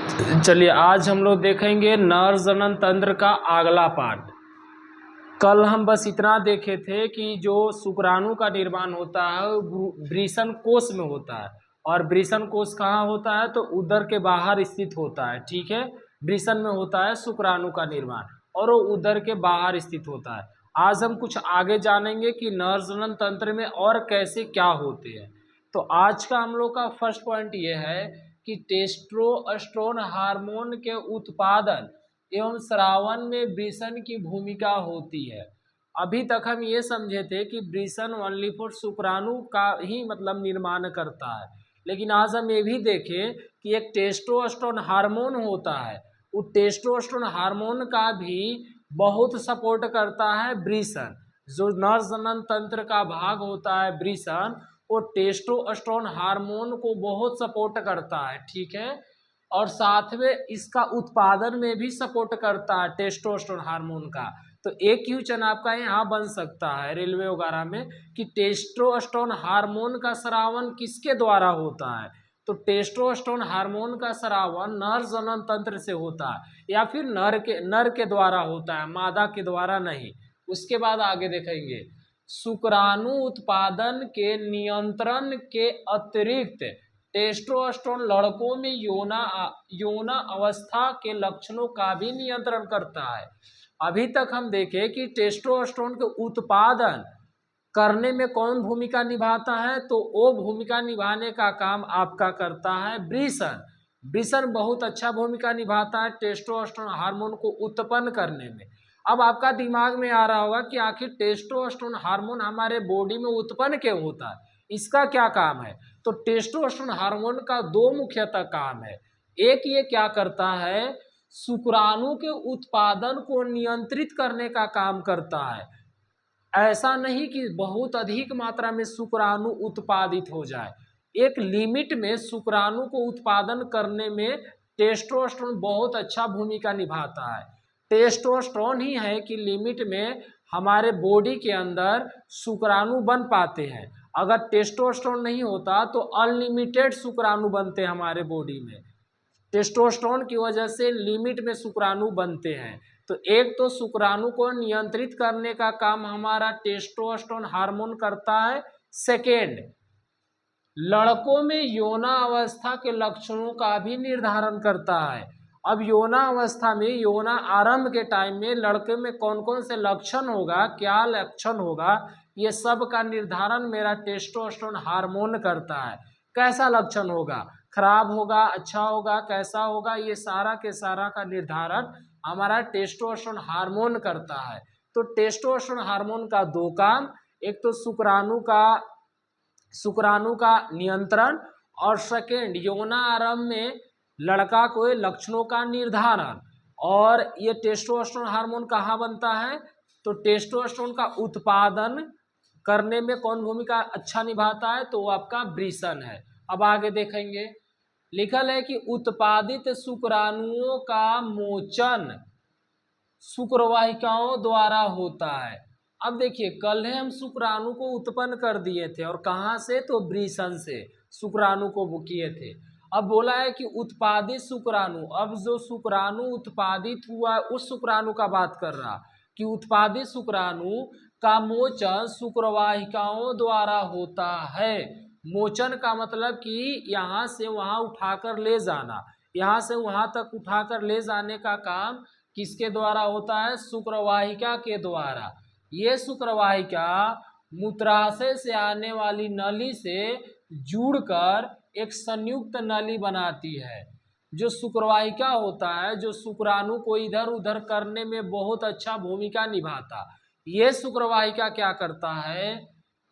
चलिए आज हम लोग देखेंगे नर जनन तंत्र का अगला पार्ट। कल हम बस इतना देखे थे कि जो शुक्राणु का निर्माण होता है वो वृषण कोश में होता है। और वृषण कोश कहाँ होता है? तो उदर के बाहर स्थित होता है। ठीक है, वृषण में होता है शुक्राणु का निर्माण और वो उदर के बाहर स्थित होता है। आज हम कुछ आगे जानेंगे कि नर जनन तंत्र में और कैसे क्या होते हैं। तो आज का हम लोग का फर्स्ट पॉइंट ये है कि टेस्टोस्टेरोन हार्मोन के उत्पादन एवं स्रावन में वृषण की भूमिका होती है। अभी तक हम ये समझे थे कि वृषण ओनली फॉर शुक्राणु का ही मतलब निर्माण करता है, लेकिन आज हम ये भी देखें कि एक टेस्टोस्टेरोन हार्मोन होता है, वो टेस्टोस्टेरोन हार्मोन का भी बहुत सपोर्ट करता है वृषण। जो नर जनन तंत्र का भाग होता है वृषण, वो टेस्टोस्टेरोन हार्मोन को बहुत सपोर्ट करता है। ठीक है, और साथ में इसका उत्पादन में भी सपोर्ट करता है टेस्टोस्टेरोन हार्मोन का। तो एक क्वेश्चन आपका यहाँ बन सकता है रेलवे वगैरह में कि टेस्टोस्टेरोन हार्मोन का स्रावन किसके द्वारा होता है? तो टेस्टोस्टेरोन हार्मोन का स्रावन नर जनन तंत्र से होता है या फिर नर के द्वारा होता है, मादा के द्वारा नहीं। उसके बाद आगे देखेंगे शुक्राणु उत्पादन के नियंत्रण के अतिरिक्त टेस्टोस्टेरोन लड़कों में यौन अवस्था के लक्षणों का भी नियंत्रण करता है। अभी तक हम देखें कि टेस्टोस्टेरोन के उत्पादन करने में कौन भूमिका निभाता है? तो वो भूमिका निभाने का काम आपका करता है वृषण। वृषण बहुत अच्छा भूमिका निभाता है टेस्टोस्टेरोन हार्मोन को उत्पन्न करने में। अब आपका दिमाग में आ रहा होगा कि आखिर टेस्टोस्टेरोन हार्मोन हमारे बॉडी में उत्पन्न क्यों होता है, इसका क्या काम है? तो टेस्टोस्टेरोन हार्मोन का दो मुख्यतः काम है। एक, ये क्या करता है, शुक्राणु के उत्पादन को नियंत्रित करने का काम करता है। ऐसा नहीं कि बहुत अधिक मात्रा में शुक्राणु उत्पादित हो जाए, एक लिमिट में शुक्राणु को उत्पादन करने में टेस्टोस्टेरोन बहुत अच्छा भूमिका निभाता है। टेस्टोस्टेरोन ही है कि लिमिट में हमारे बॉडी के अंदर शुक्राणु बन पाते हैं। अगर टेस्टोस्टेरोन नहीं होता तो अनलिमिटेड शुक्राणु बनते हैं हमारे बॉडी में। टेस्टोस्टेरोन की वजह से लिमिट में शुक्राणु बनते हैं। तो एक तो शुक्राणु को नियंत्रित करने का काम हमारा टेस्टोस्टेरोन हार्मोन करता है। सेकेंड, लड़कों में यौनावस्था के लक्षणों का भी निर्धारण करता है। अब यौनावस्था में, यौना आरंभ के टाइम में लड़के में कौन कौन से लक्षण होगा, क्या लक्षण होगा, ये सब का निर्धारण मेरा टेस्टोस्टेरोन हार्मोन करता है। कैसा लक्षण होगा, खराब होगा, अच्छा होगा, कैसा होगा, ये सारा के सारा का निर्धारण हमारा टेस्टोस्टेरोन हार्मोन करता है। तो टेस्टोस्टेरोन हार्मोन का दो काम, एक तो शुक्राणु का नियंत्रण और सेकेंड यौना आरंभ में लड़का को लक्षणों का निर्धारण। और ये टेस्टोस्टेरोन हार्मोन कहाँ बनता है? तो टेस्टोस्टेरोन का उत्पादन करने में कौन भूमिका अच्छा निभाता है? तो वो आपका वृषण है। अब आगे देखेंगे, लिखल है कि उत्पादित शुक्राणुओं का मोचन शुक्रवाहिकाओं द्वारा होता है। अब देखिए, कल है हम शुक्राणु को उत्पन्न कर दिए थे, और कहाँ से? तो वृषण से शुक्राणु को वो किए थे। अब बोला है कि उत्पादित शुक्राणु, अब जो शुक्राणु उत्पादित हुआ उस शुक्राणु का बात कर रहा कि उत्पादित शुक्राणु का मोचन शुक्रवाहिकाओं द्वारा होता है। मोचन का मतलब कि यहाँ से वहाँ उठाकर ले जाना, यहाँ से वहाँ तक उठाकर ले जाने का काम किसके द्वारा होता है? शुक्रवाहिका के द्वारा। ये शुक्रवाहिका मूत्राशय से आने वाली नली से जुड़कर एक संयुक्त नली बनाती है। जो शुक्रवाहिका होता है, जो शुक्राणु को इधर उधर करने में बहुत अच्छा भूमिका निभाता, ये शुक्रवाहिका क्या करता है,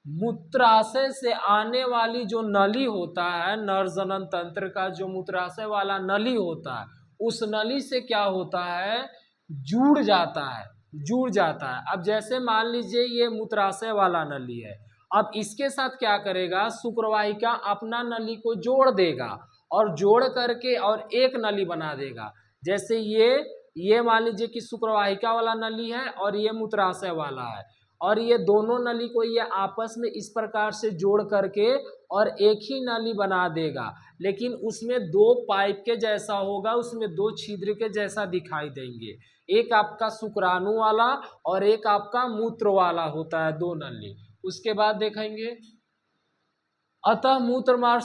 मूत्राशय से आने वाली जो नली होता है, नर जनन तंत्र का जो मूत्राशय वाला नली होता है, उस नली से क्या होता है, जुड़ जाता है, जुड़ जाता है। अब जैसे मान लीजिए ये मूत्राशय वाला नली है, अब इसके साथ क्या करेगा, शुक्रवाहिका अपना नली को जोड़ देगा और जोड़ करके और एक नली बना देगा। जैसे ये मान लीजिए कि शुक्रवाहिका वाला नली है और ये मूत्राशय वाला है। और ये दोनों नली को ये आपस में इस प्रकार से जोड़ करके और एक ही नली बना देगा, लेकिन उसमें दो पाइप के जैसा होगा, उसमें दो छिद्र के जैसा दिखाई देंगे। एक आपका शुक्राणु वाला और एक आपका मूत्र वाला होता है, दो नली। उसके बाद देखेंगे, अतः मूत्र मार्ग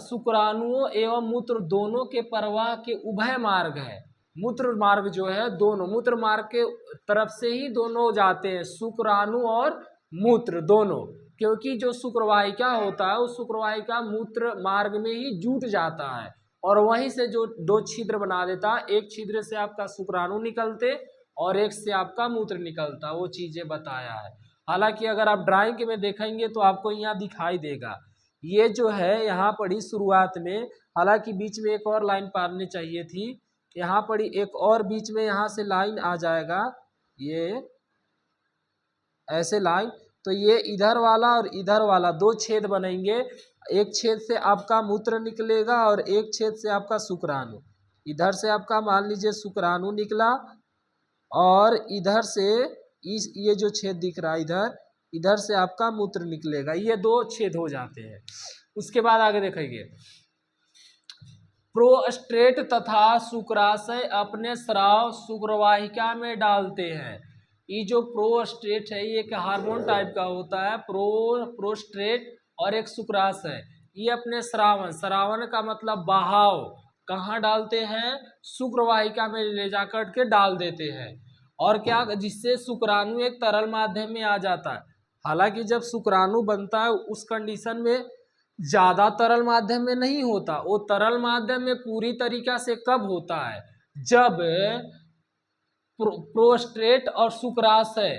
शुक्राणुओं एवं मूत्र दोनों के प्रवाह के उभय मार्ग है। मूत्र मार्ग जो है दोनों, मूत्र मार्ग के तरफ से ही दोनों जाते हैं, शुक्राणु और मूत्र दोनों, क्योंकि जो शुक्रवाहिका होता है उस शुक्रवाहिका मूत्र मार्ग में ही जुट जाता है और वहीं से जो दो छिद्र बना देता है, एक छिद्र से आपका शुक्राणु निकलते और एक से आपका मूत्र निकलता, वो चीजें बताया है। हालांकि अगर आप ड्राइंग में देखेंगे तो आपको यहाँ दिखाई देगा, ये जो है यहाँ पढ़ी शुरुआत में, हालांकि बीच में एक और लाइन पारनी चाहिए थी, यहाँ पढ़ी एक और बीच में यहाँ से लाइन आ जाएगा, ये ऐसे लाइन, तो ये इधर वाला और इधर वाला दो छेद बनेंगे, एक छेद से आपका मूत्र निकलेगा और एक छेद से आपका शुक्राणु। इधर से आपका मान लीजिए शुक्राणु निकला और इधर से इस ये जो छेद दिख रहा है इधर, इधर से आपका मूत्र निकलेगा, ये दो छेद हो जाते हैं। उसके बाद आगे देखेंगे, प्रोस्टेट तथा शुक्राशय अपने स्राव शुक्रवाहिका में डालते हैं। ये जो प्रोस्टेट है ये एक हार्मोन टाइप का होता है, प्रोस्टेट और एक शुक्राशय, ये अपने श्रावण, श्रावण का मतलब बहाव, कहाँ डालते हैं, शुक्रवाहिका में ले जाकर के डाल देते हैं। और क्या, जिससे शुक्राणु एक तरल माध्यम में आ जाता है। हालांकि जब शुक्राणु बनता है उस कंडीशन में ज्यादा तरल माध्यम में नहीं होता, वो तरल माध्यम में पूरी तरीका से कब होता है, जब प्रोस्टेट और शुक्राशय,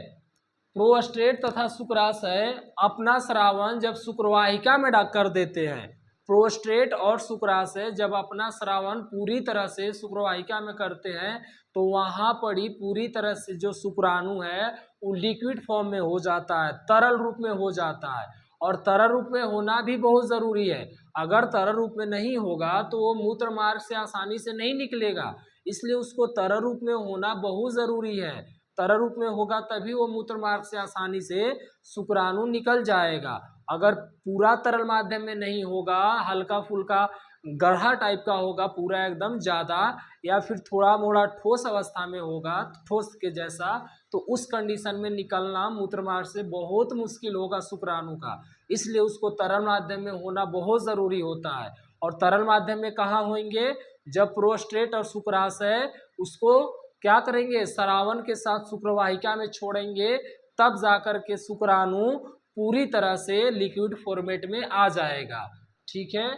प्रोस्टेट तथा शुक्राशय अपना श्रावण जब शुक्रवाहिका में कर देते हैं, प्रोस्टेट और शुक्राशय जब अपना श्रावण पूरी तरह से शुक्रवाहिका में करते हैं तो वहाँ पर ही पूरी तरह से जो शुक्राणु है वो लिक्विड फॉर्म में हो जाता है, तरल रूप में हो जाता है। और तरल रूप में होना भी बहुत ज़रूरी है, अगर तरल रूप में नहीं होगा तो वो मूत्र मार्ग से आसानी से नहीं निकलेगा, इसलिए उसको तरल रूप में होना बहुत ज़रूरी है। तरल रूप में होगा तभी वो मूत्र मार्ग से आसानी से शुक्राणु निकल जाएगा। अगर पूरा तरल माध्यम में नहीं होगा, हल्का फुल्का गढ़ा टाइप का होगा, पूरा एकदम ज़्यादा, या फिर थोड़ा मोड़ा ठोस अवस्था में होगा, ठोस के जैसा, तो उस कंडीशन में निकलना मूत्र मार्ग से बहुत मुश्किल होगा शुक्राणु का। इसलिए उसको तरल माध्यम में होना बहुत ज़रूरी होता है। और तरल माध्यम में कहाँ होंगे, जब प्रोस्टेट और शुक्राशय उसको क्या करेंगे, श्रावण के साथ शुक्रवाहिका में छोड़ेंगे, तब जाकर के शुक्राणु पूरी तरह से लिक्विड फॉर्मेट में आ जाएगा। ठीक है,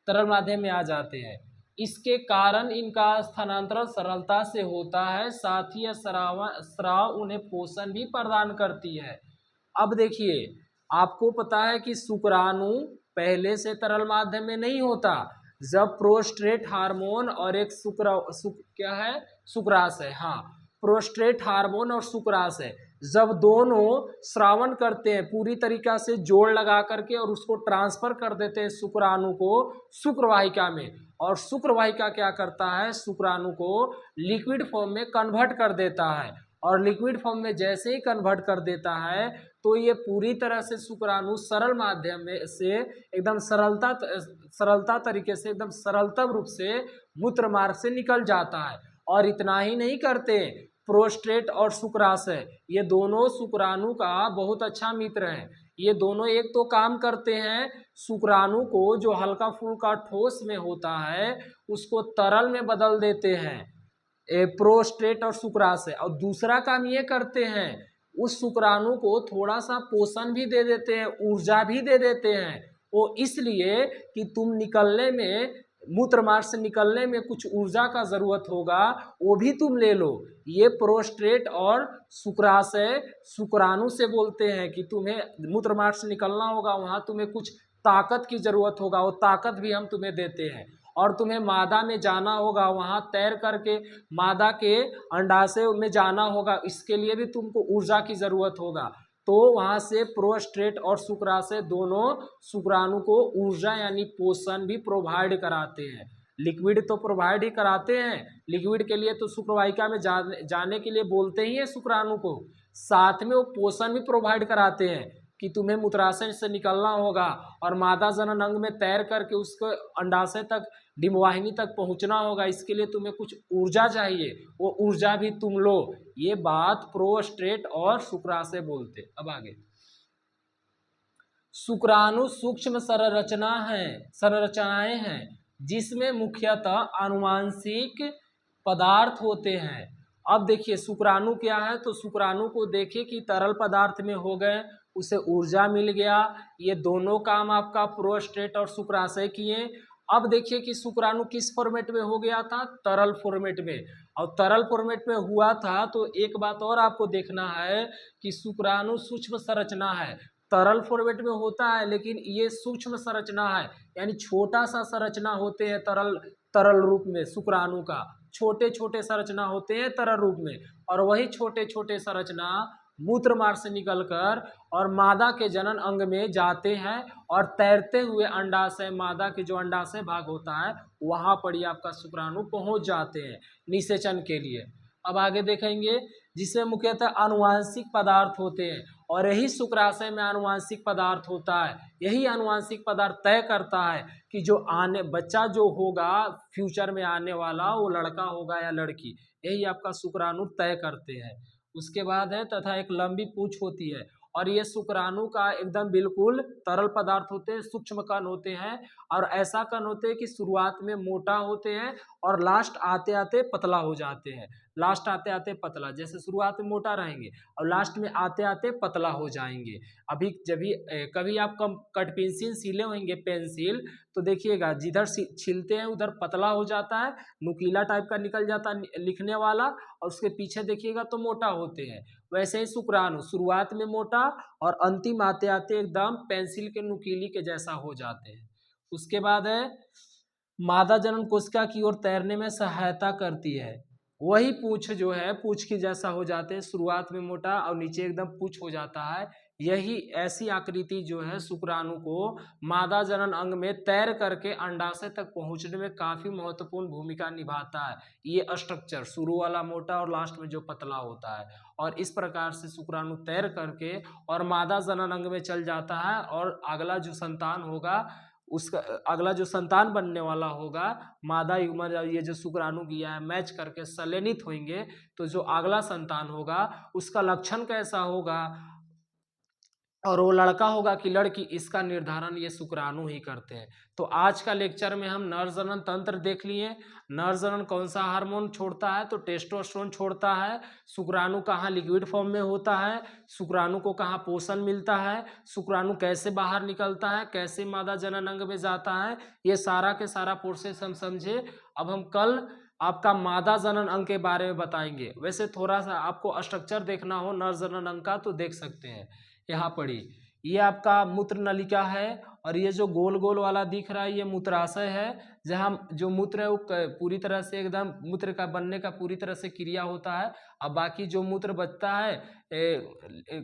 तरल माध्यम में आ जाते हैं। इसके कारण इनका स्थानांतरण सरलता से होता है, साथ ही स्राव उन्हें पोषण भी प्रदान करती है। अब देखिए, आपको पता है कि शुक्राणु पहले से तरल माध्यम में नहीं होता, जब प्रोस्टेट हार्मोन और एक क्या है, शुक्राशय, हाँ, प्रोस्टेट हार्मोन और शुक्राशय जब दोनों श्रावण करते हैं पूरी तरीका से जोड़ लगा करके और उसको ट्रांसफर कर देते हैं शुक्राणु को शुक्रवाहिका में, और शुक्रवाहिका क्या करता है, शुक्राणु को लिक्विड फॉर्म में कन्वर्ट कर देता है। और लिक्विड फॉर्म में जैसे ही कन्वर्ट कर देता है तो ये पूरी तरह से शुक्राणु सरल माध्यम में से एकदम सरलता तरीके से, एकदम सरलतम रूप से मूत्र मार्ग से निकल जाता है। और इतना ही नहीं करते, प्रोस्टेट और शुक्राशय ये दोनों शुक्राणु का बहुत अच्छा मित्र हैं। ये दोनों एक तो काम करते हैं, शुक्राणु को जो हल्का फुल्का ठोस में होता है उसको तरल में बदल देते हैं, प्रोस्टेट और शुक्राशय। और दूसरा काम ये करते हैं, उस शुक्राणु को थोड़ा सा पोषण भी दे देते हैं, ऊर्जा भी दे देते हैं। वो इसलिए कि तुम निकलने में, मूत्र मार्ग से निकलने में कुछ ऊर्जा का ज़रूरत होगा, वो भी तुम ले लो। ये प्रोस्टेट और शुक्राशय शुक्राणु से बोलते हैं कि तुम्हें मूत्र मार्ग से निकलना होगा, वहाँ तुम्हें कुछ ताकत की ज़रूरत होगा, वो ताकत भी हम तुम्हें देते हैं। और तुम्हें मादा में जाना होगा, वहाँ तैर करके मादा के अंडाशय में जाना होगा, इसके लिए भी तुमको ऊर्जा की ज़रूरत होगा। तो वहाँ से प्रोस्टेट और शुक्राशय दोनों शुक्राणु को ऊर्जा यानी पोषण भी प्रोवाइड कराते हैं। लिक्विड तो प्रोवाइड ही कराते हैं, लिक्विड के लिए तो शुक्रवाहिका में जाने के लिए बोलते ही हैं शुक्राणु को, साथ में वो पोषण भी प्रोवाइड कराते हैं कि तुम्हें मूत्राशय से निकलना होगा और मादा जनन अंग में तैर करके उसको अंडाशय तक, डिम्बवाहिनी तक पहुंचना होगा। इसके लिए तुम्हें कुछ ऊर्जा चाहिए, वो ऊर्जा भी तुम लो। ये बात प्रोस्टेट और शुक्राशय बोलते। अब आगे, शुक्राणु सूक्ष्म संरचनाएं हैं जिसमें मुख्यतः आनुवांशिक पदार्थ होते हैं। अब देखिए शुक्राणु क्या है, तो शुक्राणु को देखिए कि तरल पदार्थ में हो गए, उसे ऊर्जा मिल गया। ये दोनों काम आपका प्रोस्टेट और शुक्राशय किए। अब देखिए कि शुक्राणु किस फॉर्मेट में हो गया था, तरल फॉर्मेट में। और तरल फॉर्मेट में हुआ था तो एक बात और आपको देखना है कि शुक्राणु सूक्ष्म संरचना है। तरल फॉर्मेट में होता है लेकिन ये सूक्ष्म संरचना है, यानी छोटा सा संरचना होते हैं तरल रूप में। शुक्राणु का छोटे छोटे संरचना होते हैं तरल रूप में, और वही छोटे छोटे संरचना मूत्र मार्ग से निकलकर और मादा के जनन अंग में जाते हैं और तैरते हुए अंडाशय, मादा के जो अंडाशय भाग होता है वहां पर ही आपका शुक्राणु पहुंच जाते हैं निषेचन के लिए। अब आगे देखेंगे, जिसमें मुख्यतः आनुवांशिक पदार्थ होते हैं, और यही शुक्राशय में आनुवांशिक पदार्थ होता है। यही आनुवांशिक पदार्थ तय करता है कि जो बच्चा जो होगा फ्यूचर में आने वाला, वो लड़का होगा या लड़की, यही आपका शुक्राणु तय करते हैं। उसके बाद है तथा एक लंबी पूंछ होती है, और ये शुक्राणु का एकदम बिल्कुल तरल पदार्थ होते हैं, सूक्ष्म कण होते हैं, और ऐसा कण होते हैं कि शुरुआत में मोटा होते हैं और लास्ट आते आते पतला हो जाते हैं। लास्ट आते आते पतला, जैसे शुरुआत में मोटा रहेंगे और लास्ट में आते आते पतला हो जाएंगे। अभी जब भी कभी आप कट पेंसिल सीले होंगे पेंसिल, तो देखिएगा जिधर छीलते हैं उधर पतला हो जाता है, नुकीला टाइप का निकल जाता है लिखने वाला, और उसके पीछे देखिएगा तो मोटा होते हैं। वैसे ही शुक्राणु शुरुआत में मोटा और अंतिम आते आते एकदम पेंसिल के नुकीली के जैसा हो जाते हैं। उसके बाद है मादा जनन कोशिका की ओर तैरने में सहायता करती है। वही पूंछ जो है पूंछ की जैसा हो जाते हैं, शुरुआत में मोटा और नीचे एकदम पूंछ हो जाता है। यही ऐसी आकृति जो है शुक्राणु को मादा जनन अंग में तैर करके अंडाशय तक पहुंचने में काफी महत्वपूर्ण भूमिका निभाता है। ये स्ट्रक्चर शुरू वाला मोटा और लास्ट में जो पतला होता है, और इस प्रकार से शुक्राणु तैर करके और मादा जनन अंग में चल जाता है, और अगला जो संतान होगा उसका अगला जो संतान बनने वाला होगा, मादा युग्मज ये जो शुक्राणु किया है मैच करके संलयनित होंगे, तो जो अगला संतान होगा उसका लक्षण कैसा होगा और वो लड़का होगा कि लड़की, इसका निर्धारण ये शुक्राणु ही करते हैं। तो आज का लेक्चर में हम नर जनन तंत्र देख लिए। नर जनन कौन सा हार्मोन छोड़ता है, तो टेस्टोस्टेरोन छोड़ता है। शुक्राणु कहाँ लिक्विड फॉर्म में होता है, शुक्राणु को कहाँ पोषण मिलता है, शुक्राणु कैसे बाहर निकलता है, कैसे मादा जनन अंग में जाता है, ये सारा के सारा प्रोसेस हम समझे। अब हम कल आपका मादा जनन अंग के बारे में बताएंगे। वैसे थोड़ा सा आपको स्ट्रक्चर देखना हो नर जनन अंग का तो देख सकते हैं। यहाँ पढ़ी, ये आपका मूत्र नलिका है, और ये जो गोल गोल वाला दिख रहा है ये मूत्राशय है, जहाँ जो मूत्र है वो पूरी तरह से एकदम मूत्र का बनने का पूरी तरह से क्रिया होता है। अब बाकी जो मूत्र बचता है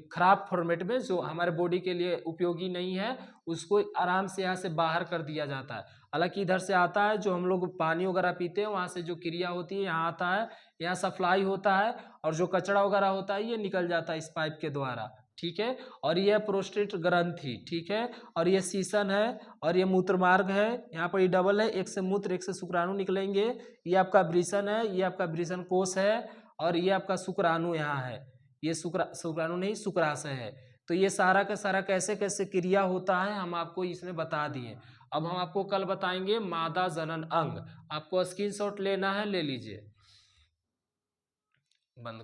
खराब फॉर्मेट में, जो हमारे बॉडी के लिए उपयोगी नहीं है, उसको आराम से यहाँ से बाहर कर दिया जाता है। हालांकि इधर से आता है, जो हम लोग पानी वगैरह पीते हैं वहाँ से जो क्रिया होती है यहाँ आता है, यहाँ सप्लाई होता है, और जो कचरा वगैरह होता है ये निकल जाता है इस पाइप के द्वारा। ठीक है, और यह प्रोस्टेट ग्रंथि, ठीक है, और ये सीसन है, और ये मूत्र मार्ग है। यहाँ पर ये डबल है, एक से मूत्र एक से शुक्राणु निकलेंगे। ये आपका वृषण है, ये आपका वृषण कोष है, और ये आपका शुक्राणु यहाँ है। ये शुक्राणु नहीं शुक्राशय है। तो ये सारा का सारा कैसे कैसे क्रिया होता है हम आपको इसमें बता दिए। अब हम आपको कल बताएंगे मादा जनन अंग। आपको स्क्रीनशॉट लेना है, ले लीजिए। बंद।